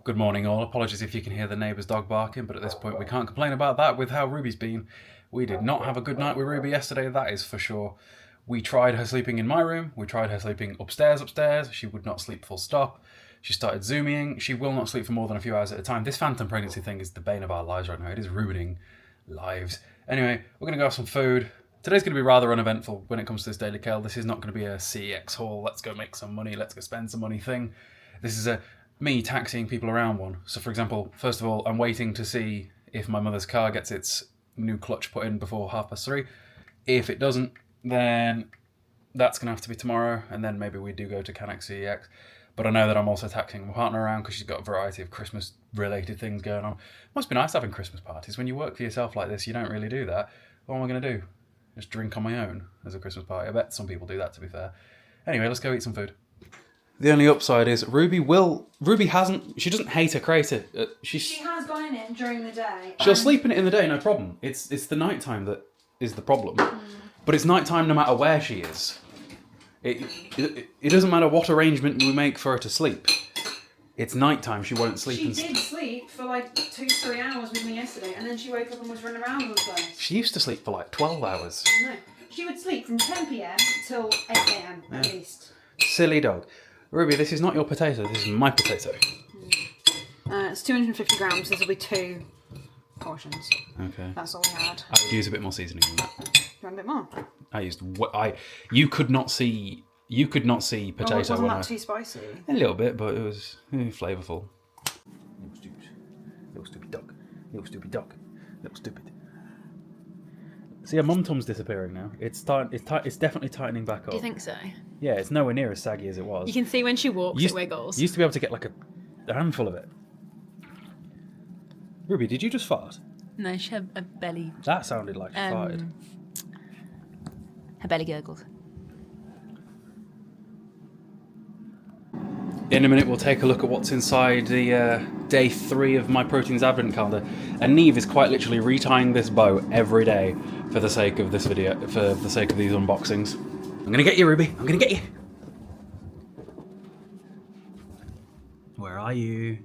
Good morning all. Apologies if you can hear the neighbour's dog barking, but at this point we can't complain about that with how Ruby's been. We did not have a good night with Ruby yesterday, that is for sure. We tried her sleeping in my room, we tried her sleeping upstairs. She would not sleep full stop. She started zooming. She will not sleep for more than a few hours at a time. This phantom pregnancy thing is the bane of our lives right now. It is ruining lives. Anyway, we're going to go have some food. Today's going to be rather uneventful when it comes to this Daily Cayle. This is not going to be a CEX haul, let's go make some money, let's go spend some money thing. This is me taxiing people around one. So for example, first of all, I'm waiting to see if my mother's car gets its new clutch put in before 3:30. If it doesn't, then that's going to have to be tomorrow, and then maybe we do go to Canex CEX. But I know that I'm also taxiing my partner around because she's got a variety of Christmas-related things going on. Must be nice having Christmas parties. When you work for yourself like this, you don't really do that. What am I going to do? Just drink on my own as a Christmas party? I bet some people do that, to be fair. Anyway, let's go eat some food. The only upside is Ruby doesn't hate her crater. She has gone in it during the day. She'll sleep in it in the day, no problem. It's the nighttime that is the problem. But it's nighttime no matter where she is. It doesn't matter what arrangement we make for her to sleep. It's nighttime, she won't sleep. She did sleep for like 2-3 hours with me yesterday, and then she woke up and was running around all the place. She used to sleep for like 12 hours. No, she would sleep from 10 PM till 8 AM at least. Silly dog. Ruby, this is not your potato, this is my potato. It's 250 grams, this will be 2 portions. Okay. That's all we had. I would use a bit more seasoning than that. Do you want a bit more? You could not see potato. Wasn't that too spicy? A little bit, but it was flavourful. Little stupid dog. Little stupid dog. Little stupid. See, her mum tum's disappearing now. It's definitely tightening back up. Do you think so? Yeah, it's nowhere near as saggy as it was. You can see when she walks, it wiggles. You used to be able to get like a handful of it. Ruby, did you just fart? No, she had a belly. That sounded like she farted. Her belly gurgled. In a minute, we'll take a look at what's inside the day 3 of my Proteins Advent calendar. And Neve is quite literally retying this bow every day for the sake of this video, for the sake of these unboxings. I'm gonna get you, Ruby. I'm gonna get you. Where are you?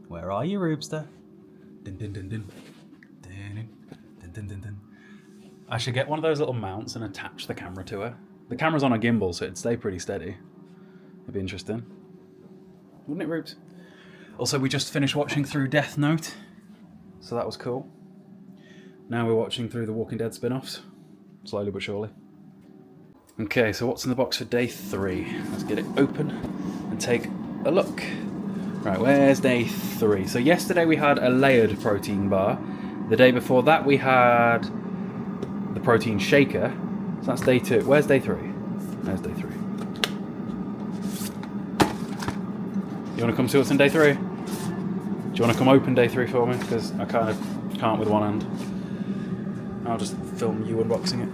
Where are you, Rubester? Dun, dun, dun, dun. Dun, dun, dun, dun, dun. I should get one of those little mounts and attach the camera to her. The camera's on a gimbal, so it'd stay pretty steady. It'd be interesting. Wouldn't it, Rubes? Also, we just finished watching through Death Note, so that was cool. Now we're watching through the Walking Dead spin-offs, slowly but surely. Okay, so what's in the box for day 3? Let's get it open and take a look. Right, where's day 3? So yesterday we had a layered protein bar. The day before that we had the protein shaker. So that's day 2. Where's day 3? There's day 3. You want to come see what's in day 3? Do you want to come open day 3 for me? Because I kind of can't with one hand. I'll just film you unboxing it.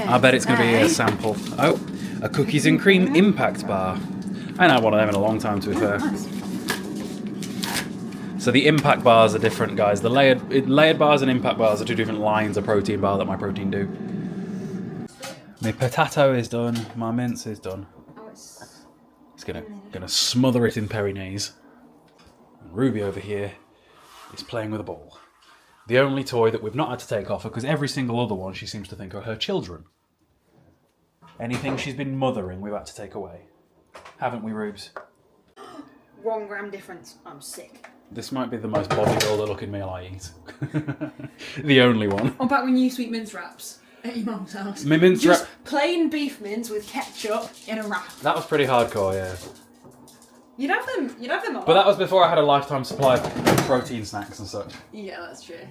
I bet it's going to be a sample. Oh, a cookies and cream impact bar. I haven't had one of them in a long time, to be fair. So the impact bars are different, guys. The layered bars and impact bars are 2 different lines of protein bar that my protein do. My potato is done. My mince is done. It's gonna smother it in Perinaise. And Ruby over here is playing with a ball. The only toy that we've not had to take off her, because every single other one she seems to think are her children. Anything she's been mothering, we've had to take away. Haven't we, Rubes? 1 gram difference. I'm sick. This might be the most bodybuilder looking meal I eat. The only one. What about when you used to eat mince wraps at your mum's house? My mince wrap. Just plain beef mince with ketchup in a wrap. That was pretty hardcore, yeah. You'd have them all. But that was before I had a lifetime supply of protein snacks and such. Yeah, that's true.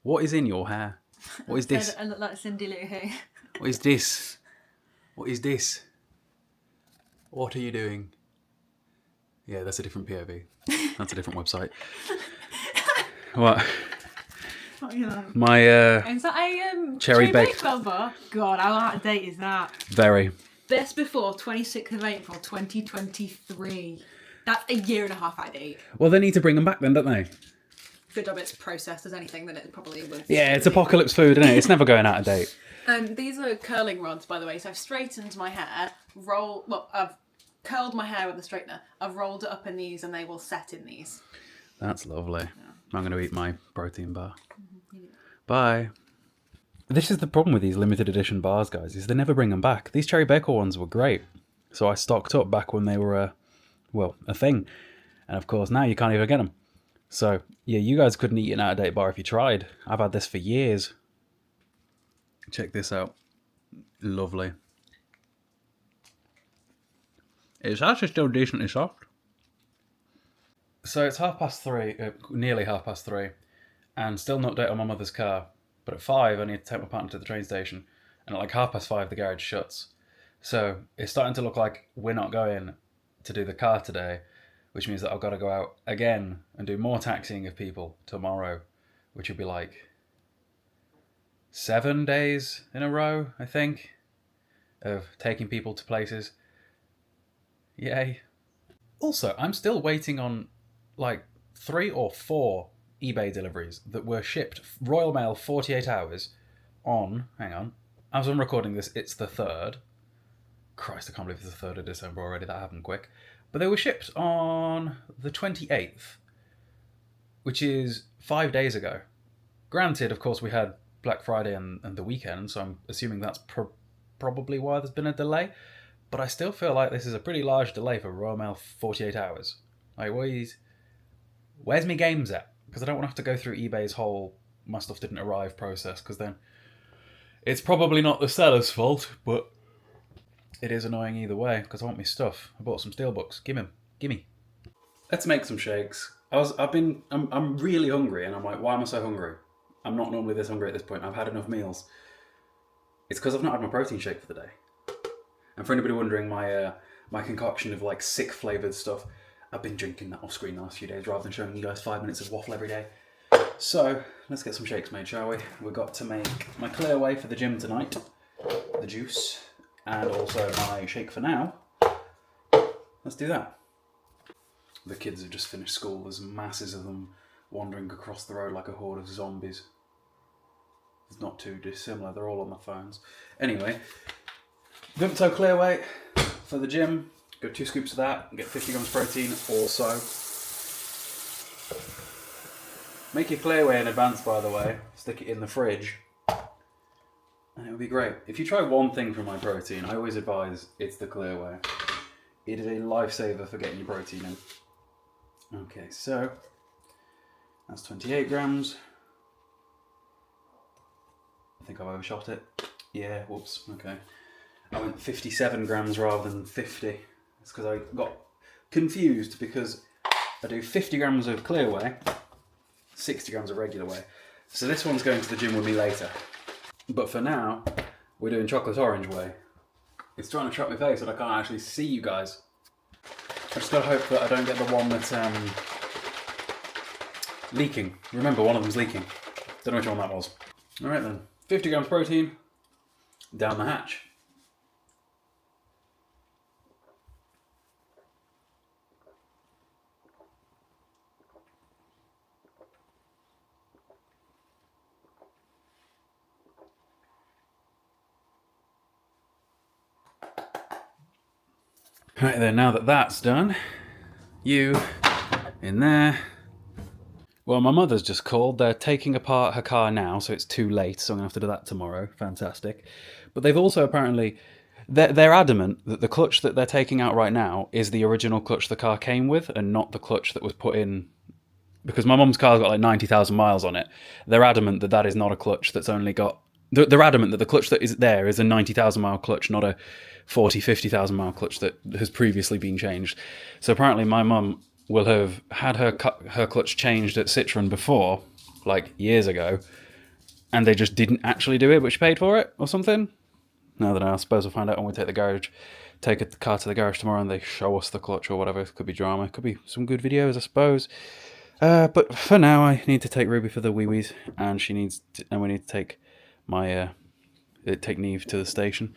What is in your hair? What is this? I look like Cindy Lou Who. What is this? What is this? What are you doing? Yeah, that's a different POV. That's a different website. What? What are you like? My Is that a cherry baked bar? God, how out of date is that? Very. Best before 26th of April 2023. That's a year and a half out of date. Well, they need to bring them back then, don't they? good job it's processed as anything, then it probably would. Yeah, it's apocalypse food, isn't it? It's never going out of date. These are curling rods, by the way. So I've straightened my hair, I've curled my hair with a straightener. I've rolled it up in these, and they will set in these. That's lovely. Yeah. I'm going to eat my protein bar. Bye. This is the problem with these limited edition bars, guys, is they never bring them back. These Cherry Baker ones were great. So I stocked up back when they were, a thing. And of course, now you can't even get them. So, yeah, you guys couldn't eat an out-of-date bar if you tried. I've had this for years. Check this out. Lovely. It's actually still decently soft. So it's 3:30, nearly 3:30, and still no update on my mother's car. But at 5, I need to take my partner to the train station. And at like 5:30, the garage shuts. So it's starting to look like we're not going to do the car today, which means that I've got to go out again and do more taxiing of people tomorrow, which would be like 7 days in a row, I think, of taking people to places. Yay. Also, I'm still waiting on like 3 or 4 eBay deliveries that were shipped Royal Mail 48 hours on, hang on, as I'm recording this, it's the 3rd. Christ, I can't believe it's the 3rd of December already, that happened quick. But they were shipped on the 28th, which is 5 days ago. Granted, of course, we had Black Friday and the weekend, so I'm assuming that's probably why there's been a delay. But I still feel like this is a pretty large delay for Royal Mail 48 hours. Like, where's my games at? Because I don't want to have to go through eBay's whole my stuff didn't arrive process, because then it's probably not the seller's fault, but it is annoying either way, because I want my stuff. I bought some steelbooks. Gimme. Let's make some shakes. I'm really hungry, and I'm like, why am I so hungry? I'm not normally this hungry at this point. I've had enough meals. It's because I've not had my protein shake for the day. And for anybody wondering, my concoction of like sick flavoured stuff, I've been drinking that off screen the last few days rather than showing you guys 5 minutes of waffle every day. So let's get some shakes made, shall we? We've got to make my clear way for the gym tonight, the juice, and also my shake for now. Let's do that. The kids have just finished school. There's masses of them wandering across the road like a horde of zombies. It's not too dissimilar. They're all on their phones. Anyway, Vimto clear weight for the gym. Go 2 scoops of that and get 50 grams protein also. Make your clear whey in advance, by the way. Stick it in the fridge. And it'll be great. If you try one thing from my protein, I always advise it's the clear whey. It is a lifesaver for getting your protein in. Okay, so that's 28 grams. I think I've overshot it. Yeah, whoops, okay. I went 57 grams rather than 50. It's because I got confused because I do 50 grams of clear whey, 60 grams of regular whey. So this one's going to the gym with me later. But for now, we're doing chocolate orange whey. It's trying to trap my face and I can't actually see you guys. I just gotta hope that I don't get the one that's leaking. Remember, one of them's leaking. Don't know which one that was. Alright then, 50 grams protein, down the hatch. Right then, now that that's done, you in there. Well, my mother's just called. They're taking apart her car now, so it's too late, so I'm going to have to do that tomorrow. Fantastic. But they've also apparently... They're adamant that the clutch that they're taking out right now is the original clutch the car came with and not the clutch that was put in... Because my mum's car's got like 90,000 miles on it. They're adamant that that is not a clutch that's only got... They're adamant that the clutch that is there is a 90,000 mile clutch, not a 40, 50,000 mile clutch that has previously been changed. So apparently my mum will have had her clutch changed at Citroen before, like years ago, and they just didn't actually do it, but she paid for it or something. No, I don't know. I suppose we'll find out when we take the car to the garage tomorrow and they show us the clutch or whatever. It could be drama. It could be some good videos, I suppose. But for now, I need to take Ruby for the wee-wees, and we need to take take Neve to the station.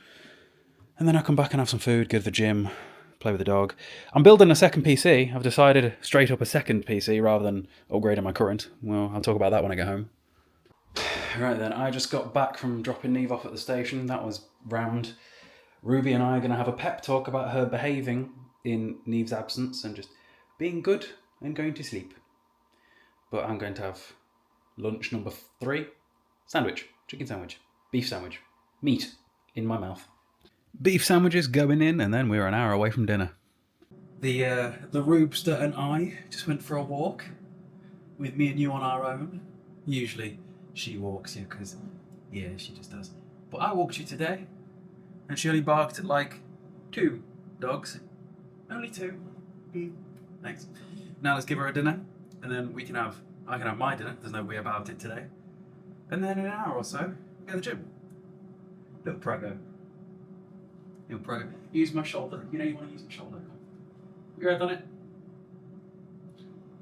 And then I'll come back and have some food, go to the gym, play with the dog. I'm building a second PC. I've decided straight up a second PC rather than upgrading my current. Well, I'll talk about that when I get home. Right then, I just got back from dropping Neve off at the station. That was round. Ruby and I are going to have a pep talk about her behaving in Neve's absence and just being good and going to sleep. But I'm going to have lunch number 3. Sandwich. Chicken sandwich. Beef sandwich. Meat in my mouth. Beef sandwiches going in, and then we're an hour away from dinner. The Rubester and I just went for a walk with me and you on our own. Usually she walks you because, yeah, she just does. But I walked you today, and she only barked at like 2 dogs. Only 2. Thanks. Now let's give her a dinner, and then I can have my dinner. There's no way about it today. And then in an hour or so, go to the gym. Little prego. Use my shoulder. You know you want to use my shoulder. Put your head on it.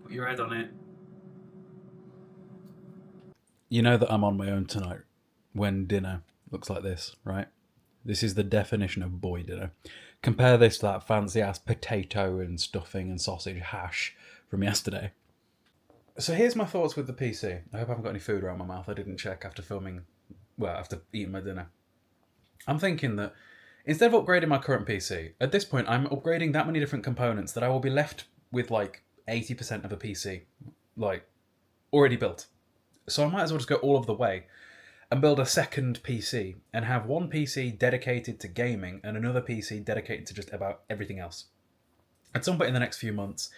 Put your head on it. You know that I'm on my own tonight when dinner looks like this, right? This is the definition of boy dinner. Compare this to that fancy ass potato and stuffing and sausage hash from yesterday. So here's my thoughts with the PC. I hope I haven't got any food around my mouth. I didn't check after eating my dinner. I'm thinking that instead of upgrading my current PC, at this point I'm upgrading that many different components that I will be left with like 80% of a PC, like, already built. So I might as well just go all of the way and build a second PC and have one PC dedicated to gaming and another PC dedicated to just about everything else. At some point in the next few months,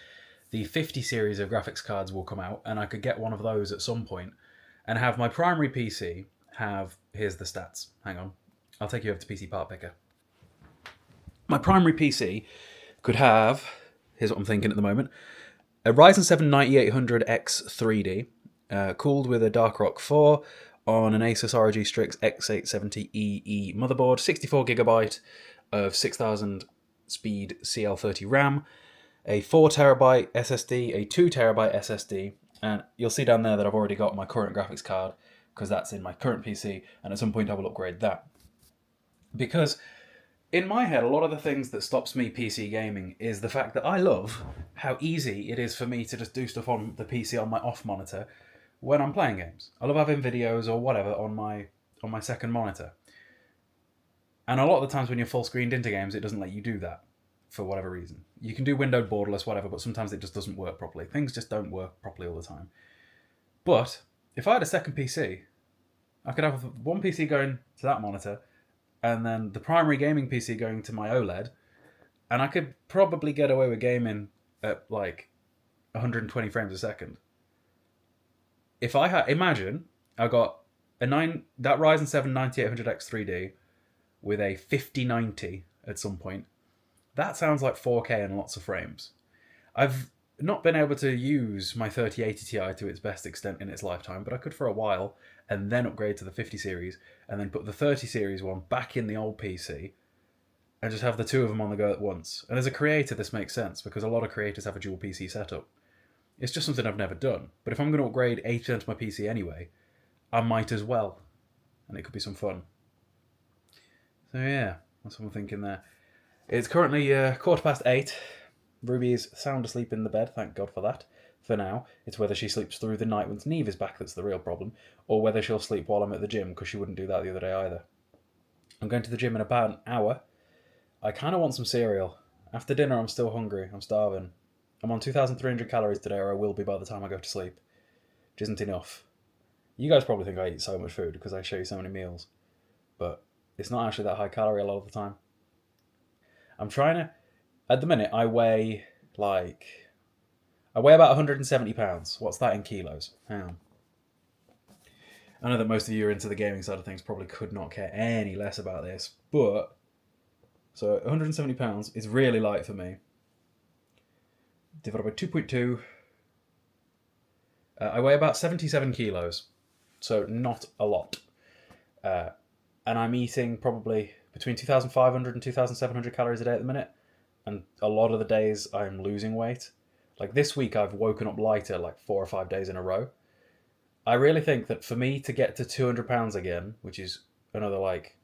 the 50 series of graphics cards will come out, and I could get one of those at some point and have my primary PC have... Here's the stats. Hang on. I'll take you over to PC Part Picker. My primary PC could have... Here's what I'm thinking at the moment. A Ryzen 7 9800X 3D, cooled with a Dark Rock 4 on an Asus ROG Strix X870EE motherboard, 64GB of 6000 speed CL30 RAM, a 4TB SSD, a 2TB SSD, and you'll see down there that I've already got my current graphics card because that's in my current PC, and at some point I will upgrade that. Because in my head, a lot of the things that stops me PC gaming is the fact that I love how easy it is for me to just do stuff on the PC on my off monitor when I'm playing games. I love having videos or whatever on my second monitor. And a lot of the times when you're full screened into games, it doesn't let you do that for whatever reason. You can do windowed borderless, whatever, but sometimes it just doesn't work properly. Things just don't work properly all the time. But if I had a second PC, I could have one PC going to that monitor and then the primary gaming PC going to my OLED, and I could probably get away with gaming at like 120 frames a second. If I had, imagine I got that Ryzen 7 9800X 3D with a 5090 at some point. That sounds like 4K and lots of frames. I've not been able to use my 3080 Ti to its best extent in its lifetime, but I could for a while, and then upgrade to the 50 series, and then put the 30 series one back in the old PC, and just have the two of them on the go at once. And as a creator, this makes sense, because a lot of creators have a dual PC setup. It's just something I've never done. But if I'm going to upgrade 80% of my PC anyway, I might as well. And it could be some fun. So yeah, that's what I'm thinking there. It's currently 8:15. Ruby is sound asleep in the bed, thank God for that. For now, it's whether she sleeps through the night once Neve is back that's the real problem, or whether she'll sleep while I'm at the gym, because she wouldn't do that the other day either. I'm going to the gym in about an hour. I kind of want some cereal. After dinner, I'm still hungry. I'm starving. I'm on 2,300 calories today, or I will be by the time I go to sleep, which isn't enough. You guys probably think I eat so much food because I show you so many meals, but it's not actually that high calorie a lot of the time. I'm trying to... At the minute, I weigh about 170 pounds. What's that in kilos? Hang on. I know that most of you are into the gaming side of things, probably could not care any less about this, but... So 170 pounds is really light for me. Divided by 2.2. I weigh about 77 kilos, so not a lot. And I'm eating probably between 2,500 and 2,700 calories a day at the minute. And a lot of the days I'm losing weight. Like this week I've woken up lighter like 4 or 5 days in a row. I really think that for me to get to 200 pounds again, which is another like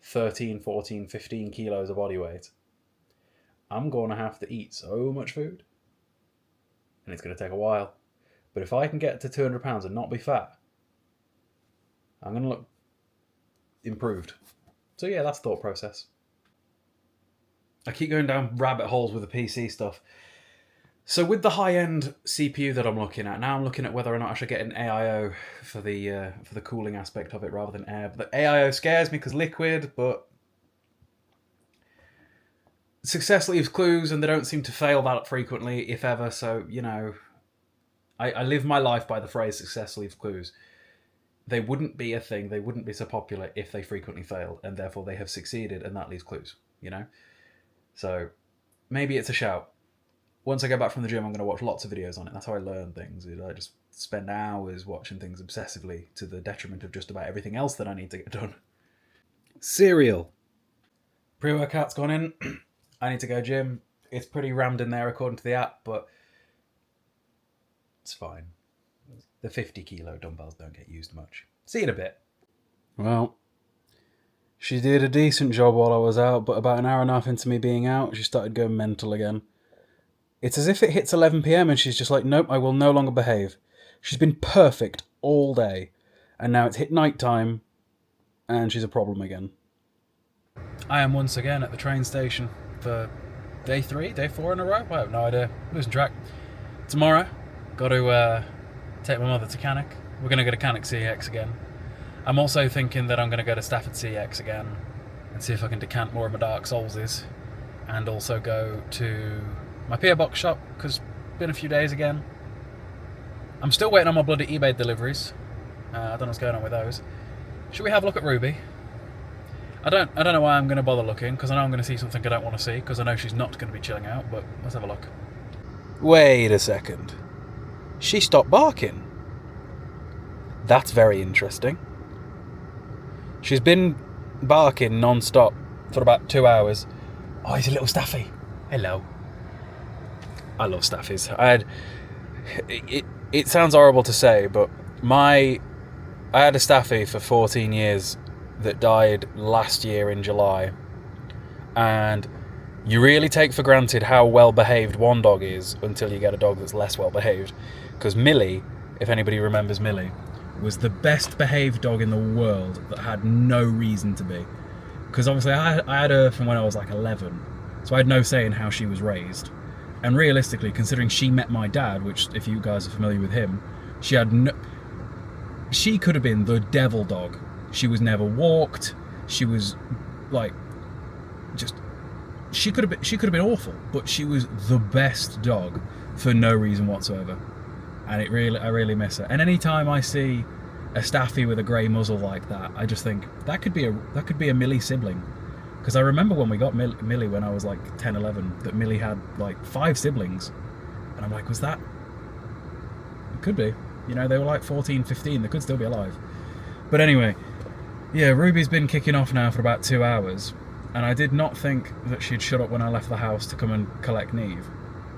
13, 14, 15 kilos of body weight, I'm going to have to eat so much food. And it's going to take a while. But if I can get to 200 pounds and not be fat, I'm going to look improved. So yeah, that's the thought process. I keep going down rabbit holes with the PC stuff. So with the high-end CPU that I'm looking at, now I'm looking at whether or not I should get an AIO for the cooling aspect of it rather than air. But the AIO scares me because liquid, but success leaves clues and they don't seem to fail that frequently, if ever. So, you know, I live my life by the phrase success leaves clues. They wouldn't be a thing, they wouldn't be so popular if they frequently failed, and therefore they have succeeded, and that leaves clues, you know? So, maybe it's a shout. Once I go back from the gym, I'm going to watch lots of videos on it. That's how I learn things. I just spend hours watching things obsessively to the detriment of just about everything else that I need to get done. Cereal. Pre-workout's gone in. I need to go gym. It's pretty rammed in there according to the app, but it's fine. The 50 kilo dumbbells don't get used much. See you in a bit. Well, she did a decent job while I was out, but about an hour and a half into me being out, she started going mental again. It's as if it hits 11 PM and she's just like, nope, I will no longer behave. She's been perfect all day, and now it's hit night time, and she's a problem again. I am once again at the train station for day 3, day 4 in a row. I have no idea. Losing track. Tomorrow, got to take my mother to Cannock. We're going to go to Cannock CEX again. I'm also thinking that I'm going to go to Stafford CEX again and see if I can decant more of my Dark Soulses, and also go to my PO Box shop, because it's been a few days again. I'm still waiting on my bloody eBay deliveries. I don't know what's going on with those. Should we have a look at Ruby? I don't know why I'm going to bother looking, because I know I'm going to see something I don't want to see, because I know she's not going to be chilling out, but let's have a look. Wait a second. She stopped barking. That's very interesting. She's been barking non-stop for about 2 hours. Oh, he's a little Staffy. Hello. I love Staffies. It sounds horrible to say, but I had a Staffy for 14 years that died last year in July. And you really take for granted how well behaved one dog is until you get a dog that's less well behaved. Because Millie, if anybody remembers Millie, was the best behaved dog in the world that had no reason to be. Because obviously I had her from when I was like 11, so I had no say in how she was raised. And realistically, considering she met my dad, which if you guys are familiar with him, she could have been the devil dog. She was never walked. She was like, she could have been awful, but she was the best dog for no reason whatsoever. And I really miss her. And any time I see a Staffy with a grey muzzle like that, I just think that could be a Millie sibling. Because I remember when we got Millie when I was like 10, 11, that Millie had like 5 siblings. And I'm like, was that? It could be. You know, they were like 14, 15, they could still be alive. But anyway, yeah, Ruby's been kicking off now for about 2 hours. And I did not think that she'd shut up when I left the house to come and collect Neve.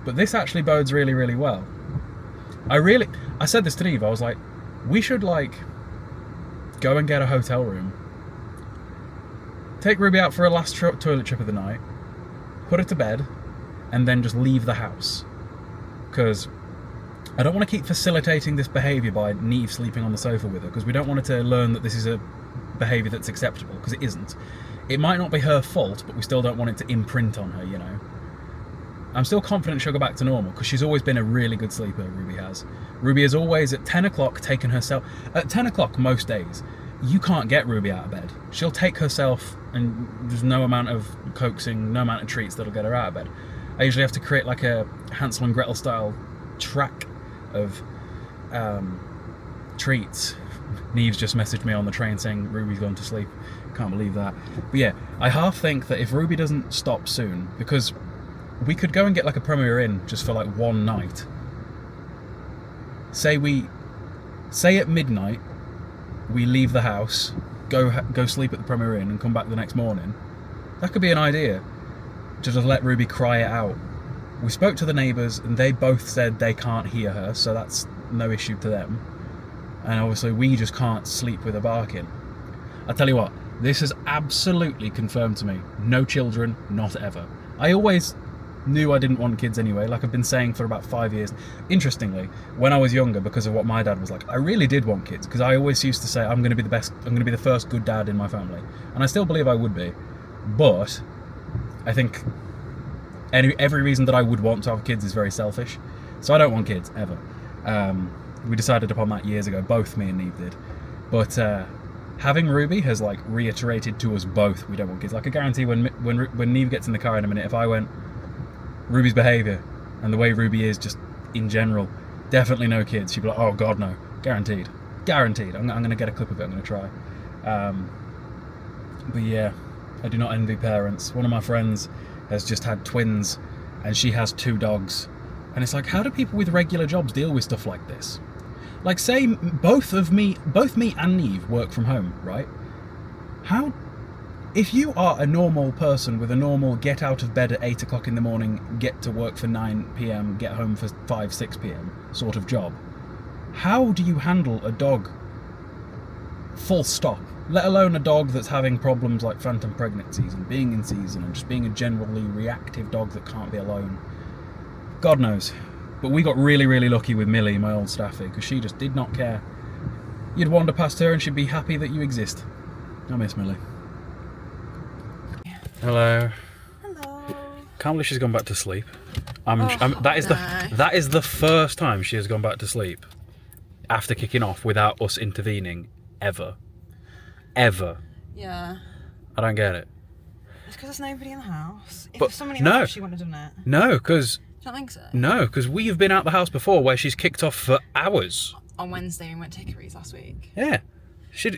But this actually bodes really, really well. I said this to Neve, I was like, we should like go and get a hotel room, take Ruby out for a last toilet trip of the night, put her to bed, and then just leave the house. Because I don't want to keep facilitating this behaviour by Neve sleeping on the sofa with her, because we don't want her to learn that this is a behaviour that's acceptable, because it isn't. It might not be her fault, but we still don't want it to imprint on her, you know. I'm still confident she'll go back to normal, because she's always been a really good sleeper, Ruby has. Ruby has always, at 10 o'clock, taken herself... At 10 o'clock most days, you can't get Ruby out of bed. She'll take herself, and there's no amount of coaxing, no amount of treats that'll get her out of bed. I usually have to create like a Hansel and Gretel style track of treats. Neve's just messaged me on the train saying Ruby's gone to sleep. Can't believe that. But yeah, I half think that if Ruby doesn't stop soon, because we could go and get like a Premier Inn just for like one night. Say at midnight we leave the house, go sleep at the Premier Inn and come back the next morning. That could be an idea, to just let Ruby cry it out. We spoke to the neighbours and they both said they can't hear her, so that's no issue to them. And obviously we just can't sleep with her barking. I tell you what, this has absolutely confirmed to me, no children, not ever. I always knew I didn't want kids anyway, like I've been saying for about 5 years. Interestingly, when I was younger, because of what my dad was like, I really did want kids, because I always used to say, I'm going to be the first good dad in my family. And I still believe I would be. But I think every reason that I would want to have kids is very selfish. So I don't want kids, ever. We decided upon that years ago, both me and Neve did. But having Ruby has like reiterated to us both we don't want kids. Like I guarantee when Neve gets in the car in a minute, if I went, Ruby's behaviour and the way Ruby is just in general, definitely no kids, she'd be like, oh god no, guaranteed. I'm going to get a clip of it, I'm going to try. But yeah, I do not envy parents. One of my friends has just had twins and she has 2 dogs, and it's like, how do people with regular jobs deal with stuff like this? Like, say both me and Neve work from home, right? How, if you are a normal person with a normal get out of bed at 8 o'clock in the morning, get to work for 9 p.m, get home for 5, 6 p.m. sort of job, how do you handle a dog full stop? Let alone a dog that's having problems like phantom pregnancies and being in season and just being a generally reactive dog that can't be alone. God knows. But we got really, really lucky with Millie, my old Staffy, because she just did not care. You'd wander past her and she'd be happy that you exist. I miss Millie. Hello. Hello. Can't believe she's gone back to sleep. That is the first time she has gone back to sleep after kicking off without us intervening, ever. Yeah. I don't get it. It's because there's nobody in the house. If But there's somebody in the house, she wouldn't have done it. No, because... I don't think so. No, because we have been out the house before where she's kicked off for hours. On Wednesday, we went to Hickory's last week. Yeah.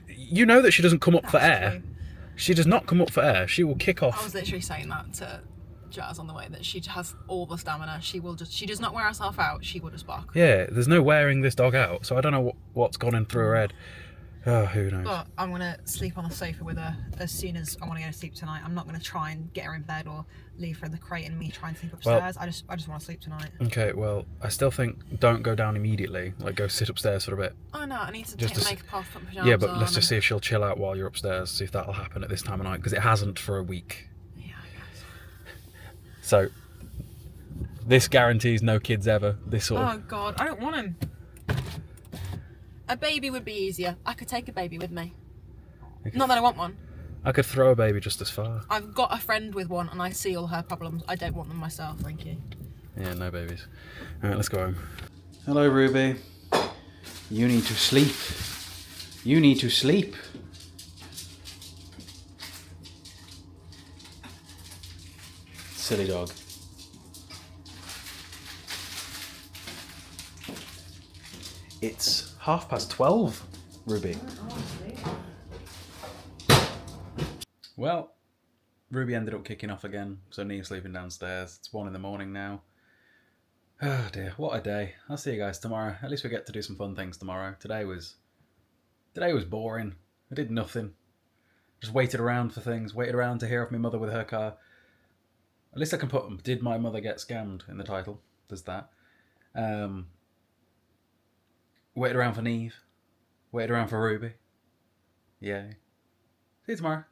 You know that she doesn't come up for That's air. true. She does not come up for air. She will kick off. I was literally saying that to Jazz on the way, that she has all the stamina. She does not wear herself out. She will just bark. Yeah, there's no wearing this dog out, so I don't know what's gone in through her head. Oh, who knows? But I'm going to sleep on the sofa with her as soon as I want to go to sleep tonight. I'm not going to try and get her in bed or leave her in the crate and me try and sleep upstairs. I just want to sleep tonight. Okay, well, I still think don't go down immediately. Like, go sit upstairs for a bit. Oh no, I need to Just take to makeup off, put pyjamas Yeah, but on. let's just see if she'll chill out while you're upstairs, see if that'll happen at this time of night, because it hasn't for a week. Yeah, I guess. So, this guarantees no kids ever. This sort of... Oh god, I don't want him. A baby would be easier. I could take a baby with me. Not that I want one. I could throw a baby just as far. I've got a friend with one and I see all her problems. I don't want them myself, thank you. Yeah, no babies. Alright, let's go home. Hello, Ruby. You need to sleep. You need to sleep. Silly dog. It's 12:30, Ruby. Well, Ruby ended up kicking off again, so Neve's sleeping downstairs. It's 1 a.m. now. Oh dear, what a day. I'll see you guys tomorrow. At least we get to do some fun things tomorrow. Today was boring. I did nothing. Just waited around for things, waited around to hear off my mother with her car. At least I can put, did my mother get scammed in the title? There's that. Waited around for Neve. Waited around for Ruby. Yay. See you tomorrow.